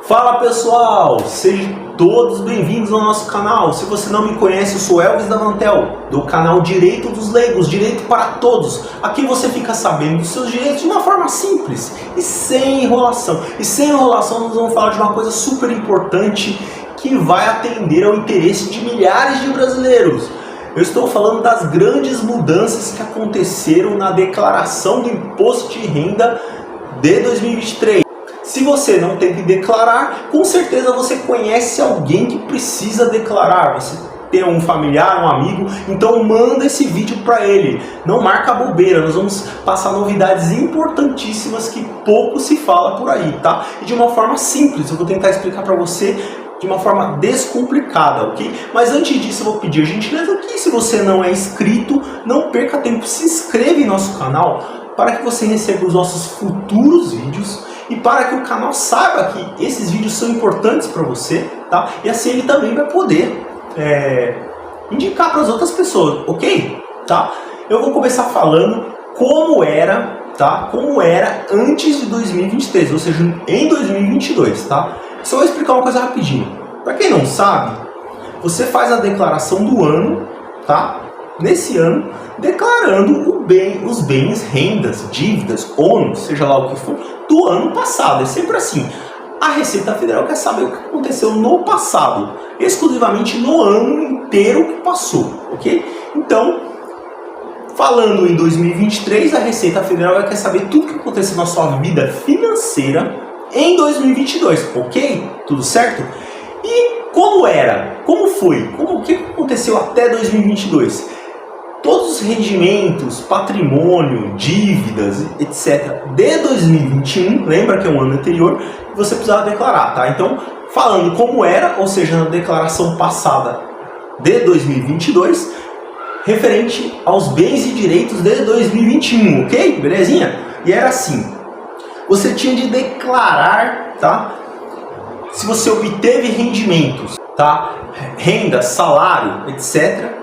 Fala pessoal, sejam todos bem-vindos ao nosso canal. Se você não me conhece, eu sou Elvis Davantel, do canal Direito dos Leigos, Direito para Todos. Aqui você fica sabendo dos seus direitos de uma forma simples e sem enrolação. E sem enrolação nós vamos falar de uma coisa super importante que vai atender ao interesse de milhares de brasileiros. Eu estou falando das grandes mudanças que aconteceram na declaração do Imposto de Renda de 2023. Se você não tem que declarar, com certeza você conhece alguém que precisa declarar. Você tem um familiar, um amigo, então manda esse vídeo para ele. Não marca bobeira, nós vamos passar novidades importantíssimas que pouco se fala por aí, tá? E de uma forma simples, eu vou tentar explicar para você de uma forma descomplicada, ok? Mas antes disso eu vou pedir a gentileza que, se você não é inscrito, não perca tempo, se inscreva em nosso canal para que você receba os nossos futuros vídeos e para que o canal saiba que esses vídeos são importantes para você, tá? E assim ele também vai poder indicar para as outras pessoas, ok? Tá? Eu vou começar falando como era, tá? Como era antes de 2023, ou seja, em 2022, tá? Só vou explicar uma coisa rapidinho. Para quem não sabe, você faz a declaração do ano, tá? Nesse ano, declarando os bens, rendas, dívidas, ônus, seja lá o que for, do ano passado. É sempre assim. A Receita Federal quer saber o que aconteceu no passado, exclusivamente no ano inteiro que passou, ok? Então, falando em 2023, a Receita Federal quer saber tudo o que aconteceu na sua vida financeira em 2022, ok? Tudo certo? E como era? Como foi? O que aconteceu até 2022? Todos os rendimentos, patrimônio, dívidas, etc. de 2021, lembra que é um ano anterior, você precisava declarar, tá? Então, falando como era, ou seja, na declaração passada de 2022, referente aos bens e direitos de 2021, ok? Belezinha? E era assim, você tinha de declarar, tá? Se você obteve rendimentos, tá? Renda, salário, etc.,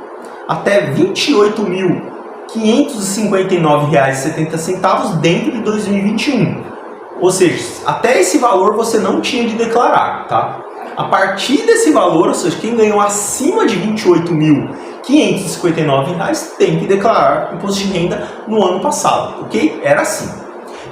até R$ 28.559,70 dentro de 2021. Ou seja, até esse valor você não tinha de declarar, tá? A partir desse valor, ou seja, quem ganhou acima de R$ 28.559 tem que declarar imposto de renda no ano passado, ok? Era assim.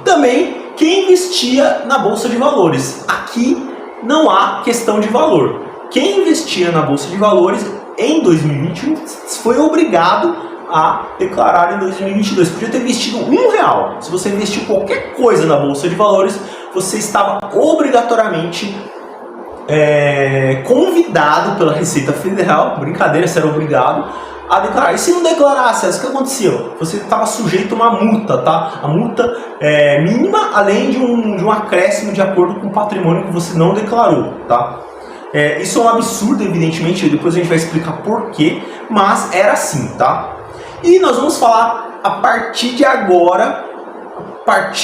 Também quem investia na Bolsa de Valores. Aqui não há questão de valor. Quem investia na Bolsa de Valores em 2021 foi obrigado a declarar em 2022. Podia ter investido R$1. Se você investiu qualquer coisa na Bolsa de Valores, você estava obrigatoriamente convidado pela Receita Federal, brincadeira, você era obrigado a declarar. E se não declarasse, o que aconteceu? Você estava sujeito a uma multa, tá? A multa mínima, além de um acréscimo de acordo com o patrimônio que você não declarou, tá? Isso é um absurdo, evidentemente, depois a gente vai explicar porquê, mas era assim, tá? E nós vamos falar a partir de agora,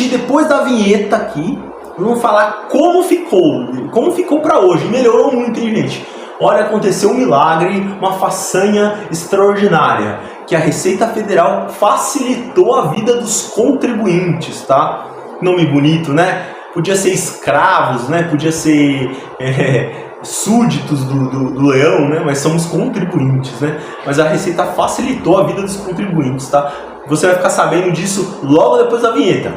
depois da vinheta aqui, vamos falar como ficou para hoje. Melhorou muito, hein, gente? Olha, aconteceu um milagre, uma façanha extraordinária, que a Receita Federal facilitou a vida dos contribuintes, tá? Nome bonito, né? Podia ser escravos, né? Podia ser súditos do leão, né? Mas somos contribuintes, né? Mas a Receita facilitou a vida dos contribuintes, tá? Você vai ficar sabendo disso logo depois da vinheta.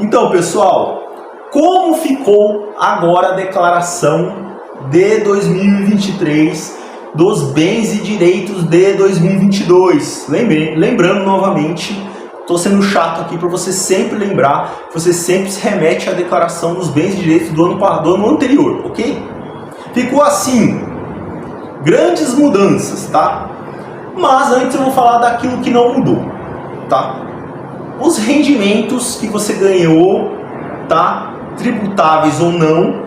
Então, pessoal, como ficou agora a declaração de 2023 dos bens e direitos de 2022? Lembrando novamente, estou sendo chato aqui para você sempre lembrar, você sempre se remete à declaração dos bens e direitos do ano anterior, ok? Ficou assim, grandes mudanças, tá? Mas antes eu vou falar daquilo que não mudou, tá? Os rendimentos que você ganhou, tá? Tributáveis ou não,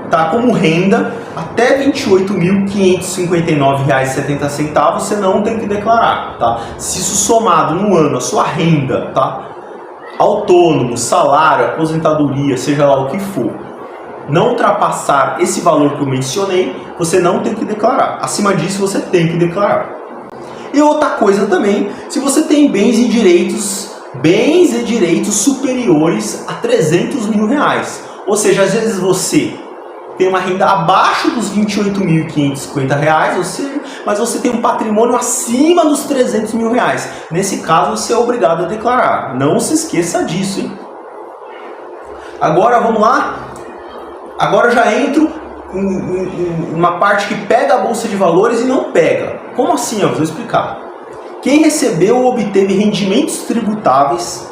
tá? Como renda, até R$ 28.559,70 você não tem que declarar, tá? Se isso somado no ano, a sua renda, tá? Autônomo, salário, aposentadoria, seja lá o que for, não ultrapassar esse valor que eu mencionei, você não tem que declarar. Acima disso, você tem que declarar. E outra coisa também, se você tem bens e direitos superiores a 300 mil reais. Ou seja, às vezes você tem uma renda abaixo dos R$ 28.550, mas você tem um patrimônio acima dos 300 mil reais. Nesse caso, você é obrigado a declarar. Não se esqueça disso, hein? Agora, vamos lá. Agora já entro em uma parte que pega a Bolsa de Valores e não pega. Como assim? Eu vou explicar. Quem recebeu ou obteve rendimentos tributáveis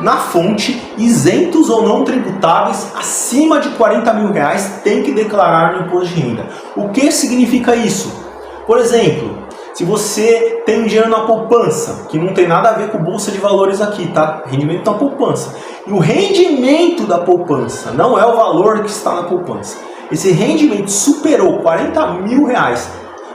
na fonte, isentos ou não tributáveis, acima de 40 mil reais, tem que declarar no imposto de renda. O que significa isso? Por exemplo, se você tem um dinheiro na poupança, que não tem nada a ver com Bolsa de Valores aqui, tá? Rendimento na poupança. E o rendimento da poupança não é o valor que está na poupança. Esse rendimento superou 40 mil reais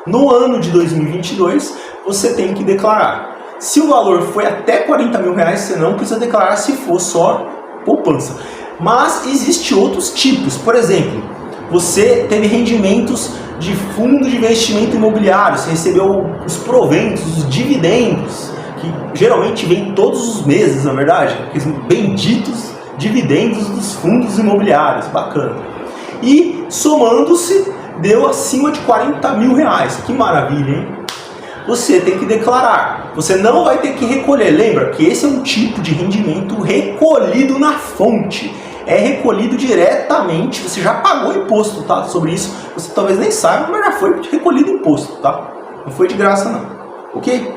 no ano de 2022, você tem que declarar. Se o valor foi até 40 mil reais, você não precisa declarar se for só poupança. Mas existem outros tipos. Por exemplo, você teve rendimentos de fundo de investimento imobiliário, você recebeu os proventos, os dividendos, que geralmente vêm todos os meses, na verdade, aqueles benditos dividendos dos fundos imobiliários, bacana. E somando-se, deu acima de 40 mil reais, que maravilha, hein? Você tem que declarar, você não vai ter que recolher. Lembra que esse é um tipo de rendimento recolhido na fonte, é recolhido diretamente, você já pagou imposto, tá? Sobre isso você talvez nem saiba, mas já foi recolhido imposto, tá? Não foi de graça não, ok?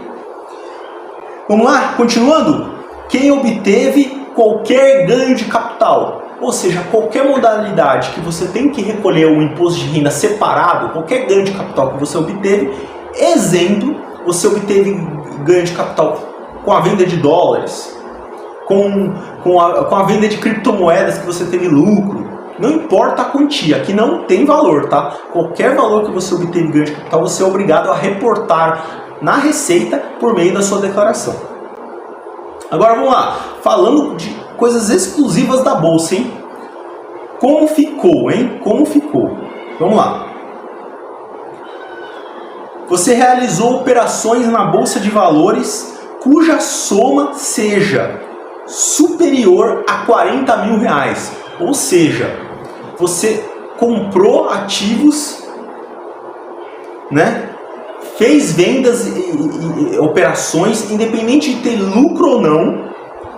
Vamos lá, continuando. Quem obteve qualquer ganho de capital, ou seja, qualquer modalidade que você tem que recolher o imposto de renda separado, qualquer ganho de capital que você obteve, exemplo, você obteve ganho de capital com a venda de dólares, com a venda de criptomoedas que você teve lucro, não importa a quantia, aqui não tem valor, tá? Qualquer valor que você obteve ganho de capital, você é obrigado a reportar na Receita por meio da sua declaração. Agora vamos lá, falando de coisas exclusivas da Bolsa, hein? Como ficou, hein? Como ficou? Vamos lá. Você realizou operações na Bolsa de Valores cuja soma seja superior a 40 mil reais. Ou seja, você comprou ativos, né? Fez vendas e operações, independente de ter lucro ou não,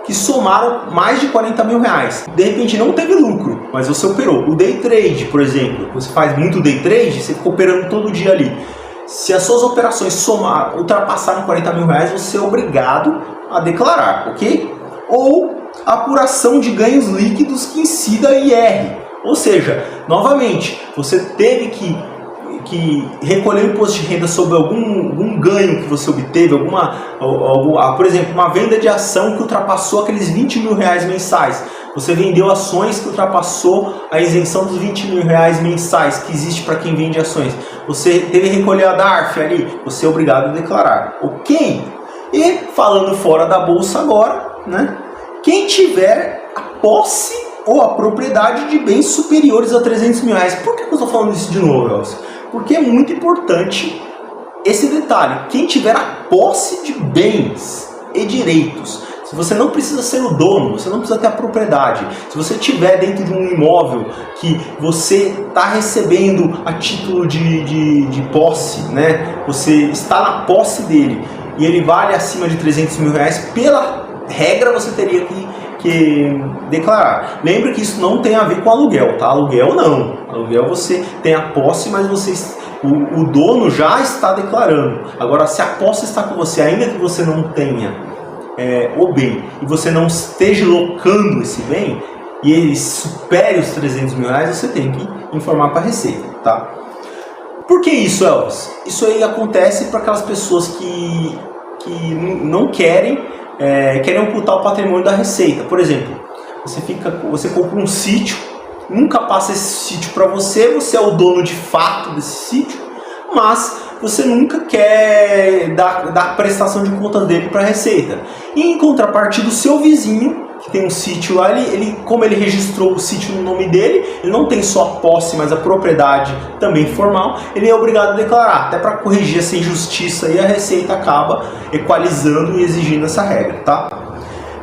que somaram mais de 40 mil reais. De repente não teve lucro, mas você operou. O day trade, por exemplo, você faz muito day trade, você fica operando todo dia ali. Se as suas operações ultrapassaram 40 mil reais, você é obrigado a declarar, ok? Ou apuração de ganhos líquidos que incida IR. Ou seja, novamente, você teve que recolher o imposto de renda sobre algum ganho que você obteve, por exemplo, uma venda de ação que ultrapassou aqueles 20 mil reais mensais. Você vendeu ações que ultrapassou a isenção dos 20 mil reais mensais que existe para quem vende ações. Você teve que recolher a DARF ali, você é obrigado a declarar, ok? E falando fora da bolsa agora, né? Quem tiver a posse ou a propriedade de bens superiores a 300 mil reais. Por que eu estou falando isso de novo, Elcio? Porque é muito importante esse detalhe. Quem tiver a posse de bens e direitos, se você não precisa ser o dono, você não precisa ter a propriedade. Se você estiver dentro de um imóvel que você está recebendo a título de posse, né? Você está na posse dele e ele vale acima de 300 mil reais, pela regra você teria que declarar. Lembre que isso não tem a ver com aluguel, tá? Aluguel não. Aluguel você tem a posse, mas o dono já está declarando. Agora, se a posse está com você, ainda que você não tenha o bem e você não esteja locando esse bem e ele supere os 300 mil reais, você tem que informar para a Receita, tá? Por que isso, Elvis? Isso aí acontece para aquelas pessoas que não querem ocultar o patrimônio da Receita. Por exemplo, você compra um sítio, nunca passa esse sítio para você, você é o dono de fato desse sítio, mas você nunca quer dar prestação de contas dele para a Receita. E em contrapartida, o seu vizinho, que tem um sítio lá, como ele registrou o sítio no nome dele, ele não tem só a posse, mas a propriedade também formal, ele é obrigado a declarar. Até para corrigir essa injustiça aí, a Receita acaba equalizando e exigindo essa regra, tá?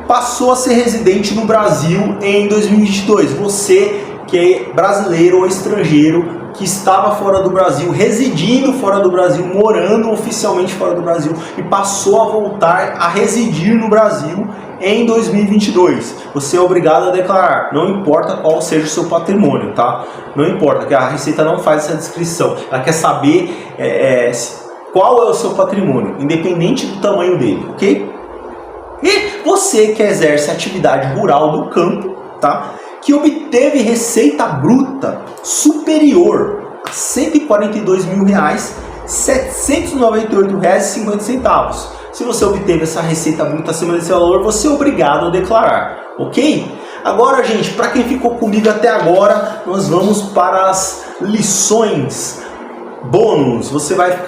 Passou a ser residente no Brasil em 2022. Você que é brasileiro ou estrangeiro, que estava fora do Brasil, residindo fora do Brasil, morando oficialmente fora do Brasil e passou a voltar a residir no Brasil em 2022. Você é obrigado a declarar, não importa qual seja o seu patrimônio, tá? Não importa, que a Receita não faz essa descrição. Ela quer saber qual é o seu patrimônio, independente do tamanho dele, ok? E você que exerce atividade rural do campo, tá? Que obteve receita bruta superior a R$ 142.798,50. Se você obteve essa receita bruta acima desse valor, você é obrigado a declarar, ok? Agora, gente, para quem ficou comigo até agora, nós vamos para as lições bônus. Você vai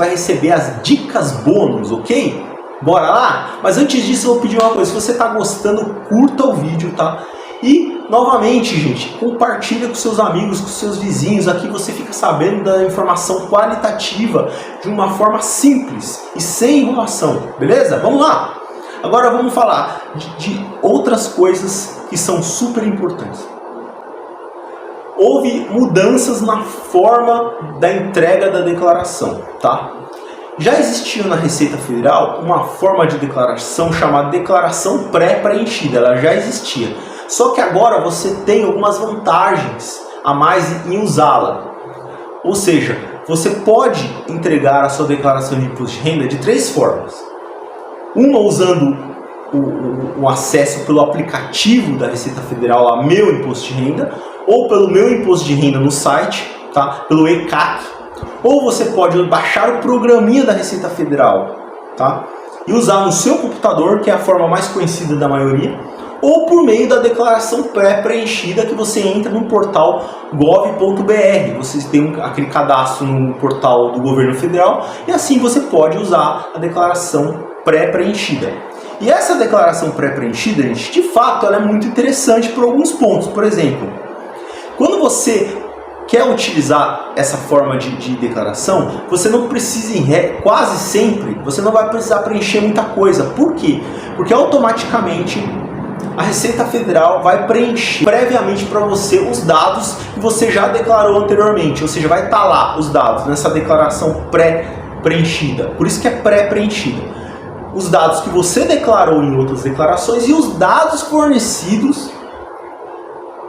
receber as dicas bônus, ok? Bora lá? Mas antes disso eu vou pedir uma coisa, se você está gostando, curta o vídeo, tá? E, novamente, gente, compartilha com seus amigos, com seus vizinhos, aqui você fica sabendo da informação qualitativa de uma forma simples e sem enrolação, beleza? Vamos lá! Agora vamos falar de outras coisas que são super importantes. Houve mudanças na forma da entrega da declaração, tá? Já existia na Receita Federal uma forma de declaração chamada declaração pré-preenchida, ela já existia. Só que agora você tem algumas vantagens a mais em usá-la. Ou seja, você pode entregar a sua declaração de imposto de renda de 3 formas. Uma usando o acesso pelo aplicativo da Receita Federal, lá, Meu Imposto de Renda, ou pelo Meu Imposto de Renda no site, tá? Pelo ECAC. Ou você pode baixar o programinha da Receita Federal, tá? E usar no seu computador, que é a forma mais conhecida da maioria, ou por meio da declaração pré-preenchida que você entra no portal gov.br. Você tem aquele cadastro no portal do governo federal e assim você pode usar a declaração pré-preenchida. E essa declaração pré-preenchida, gente, de fato, ela é muito interessante por alguns pontos. Por exemplo, quando você quer utilizar essa forma de declaração, você não precisa, quase sempre, você não vai precisar preencher muita coisa. Por quê? Porque automaticamente a Receita Federal vai preencher previamente para você os dados que você já declarou anteriormente. Ou seja, vai estar lá os dados nessa declaração pré-preenchida. Por isso que é pré-preenchida. Os dados que você declarou em outras declarações e os dados fornecidos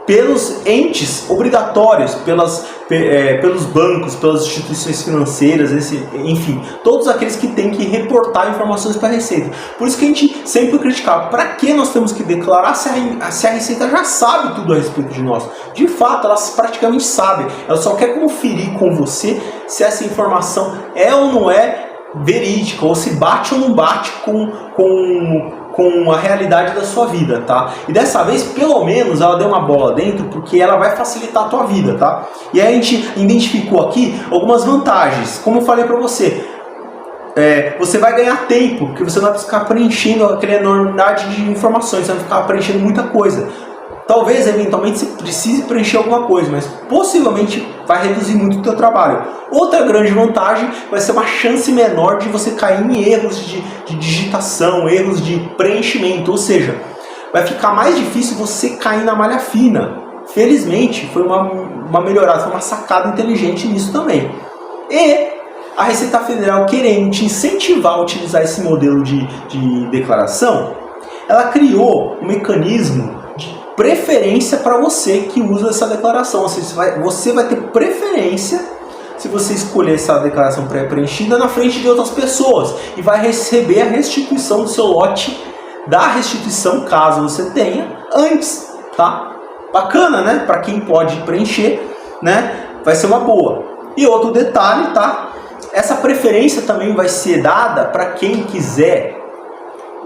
pelos entes obrigatórios, pelos bancos, pelas instituições financeiras, enfim, todos aqueles que têm que reportar informações para a Receita. Por isso que a gente sempre criticava, para que nós temos que declarar se a Receita já sabe tudo a respeito de nós? De fato, ela praticamente sabe, ela só quer conferir com você se essa informação é ou não é verídica, ou se bate ou não bate com a realidade da sua vida, tá? E dessa vez, pelo menos, ela deu uma bola dentro, porque ela vai facilitar a tua vida, tá? E aí a gente identificou aqui algumas vantagens. Como eu falei para você, você vai ganhar tempo, porque você não vai ficar preenchendo aquela enormidade de informações, você vai ficar preenchendo muita coisa. Talvez, eventualmente, você precise preencher alguma coisa, mas possivelmente vai reduzir muito o teu trabalho. Outra grande vantagem vai ser uma chance menor de você cair em erros de digitação, erros de preenchimento, ou seja, vai ficar mais difícil você cair na malha fina. Felizmente, foi uma melhorada, foi uma sacada inteligente nisso também. E a Receita Federal, querendo te incentivar a utilizar esse modelo de declaração, ela criou um mecanismo preferência para você que usa essa declaração. Ou seja, você vai ter preferência se você escolher essa declaração pré-preenchida na frente de outras pessoas e vai receber a restituição do seu lote da restituição, caso você tenha, antes, tá? Bacana, né? Para quem pode preencher, né? Vai ser uma boa. E outro detalhe, tá? Essa preferência também vai ser dada para quem quiser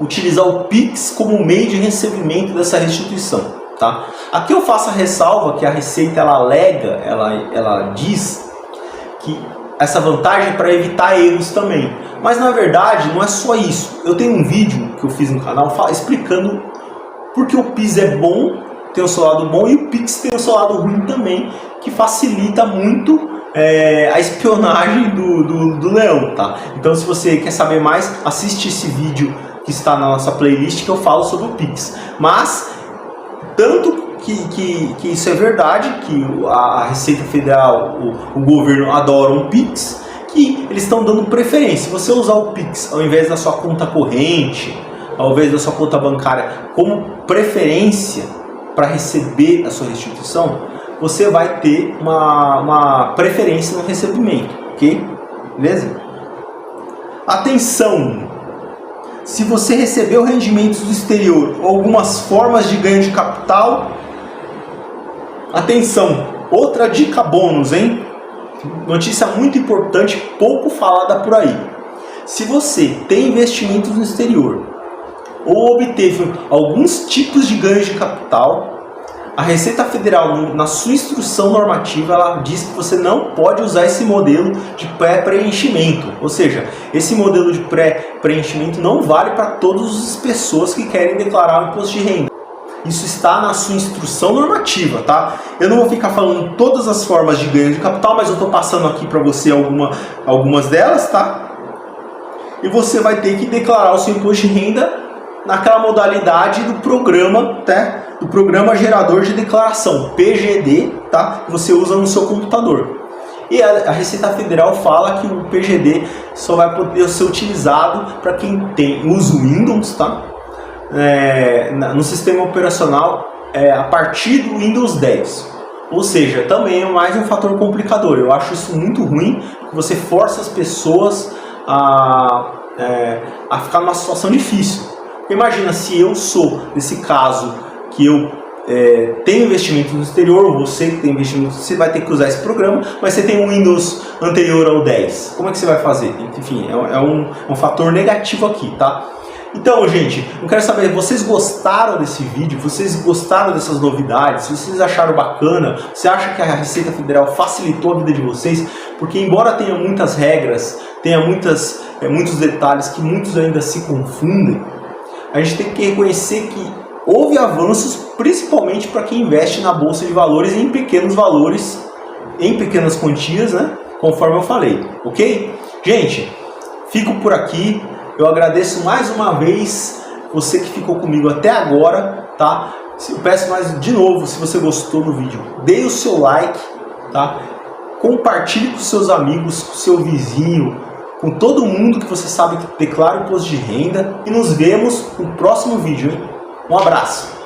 utilizar o Pix como meio de recebimento dessa restituição, tá? Aqui eu faço a ressalva que a Receita ela alega, ela diz que essa vantagem para evitar erros também. Mas na verdade não é só isso. Eu tenho um vídeo que eu fiz no canal explicando porque o PIX é bom, tem o seu lado bom, e o PIX tem o seu lado ruim também, que facilita muito a espionagem do leão, tá? Então se você quer saber mais, assiste esse vídeo que está na nossa playlist que eu falo sobre o PIX. Mas tanto que isso é verdade, que a Receita Federal, o governo adora um PIX, que eles estão dando preferência. Se você usar o PIX ao invés da sua conta corrente, ao invés da sua conta bancária, como preferência para receber a sua restituição, você vai ter uma preferência no recebimento, ok? Beleza? Atenção! Se você recebeu rendimentos do exterior ou algumas formas de ganho de capital, atenção! Outra dica bônus, hein? Notícia muito importante, pouco falada por aí. Se você tem investimentos no exterior ou obteve alguns tipos de ganhos de capital, a Receita Federal, na sua instrução normativa, ela diz que você não pode usar esse modelo de pré-preenchimento. Ou seja, esse modelo de pré-preenchimento não vale para todas as pessoas que querem declarar o imposto de renda. Isso está na sua instrução normativa, tá? Eu não vou ficar falando todas as formas de ganho de capital, mas eu estou passando aqui para você algumas delas, tá? E você vai ter que declarar o seu imposto de renda naquela modalidade do programa, tá? Do Programa Gerador de Declaração, PGD, tá? Que você usa no seu computador. E a Receita Federal fala que o PGD só vai poder ser utilizado para quem usa o Windows, tá? No sistema operacional a partir do Windows 10. Ou seja, também é mais um fator complicador. Eu acho isso muito ruim, porque você força as pessoas a ficar numa situação difícil. Imagina se eu sou, nesse caso, que eu tenho investimento no exterior, ou você que tem investimento, você vai ter que usar esse programa, mas você tem um Windows anterior ao 10. Como é que você vai fazer? Enfim, é um fator negativo aqui, tá? Então, gente, eu quero saber, vocês gostaram desse vídeo? Vocês gostaram dessas novidades? Vocês acharam bacana? Você acha que a Receita Federal facilitou a vida de vocês? Porque embora tenha muitas regras, tenha muitos detalhes que muitos ainda se confundem, a gente tem que reconhecer que houve avanços, principalmente para quem investe na Bolsa de Valores em pequenos valores, em pequenas quantias, né? Conforme eu falei, ok? Gente, fico por aqui. Eu agradeço mais uma vez você que ficou comigo até agora, tá? Eu peço mais de novo, se você gostou do vídeo, dê o seu like, tá? Compartilhe com seus amigos, com seu vizinho, com todo mundo que você sabe que declara imposto de renda. E nos vemos no próximo vídeo, hein? Um abraço!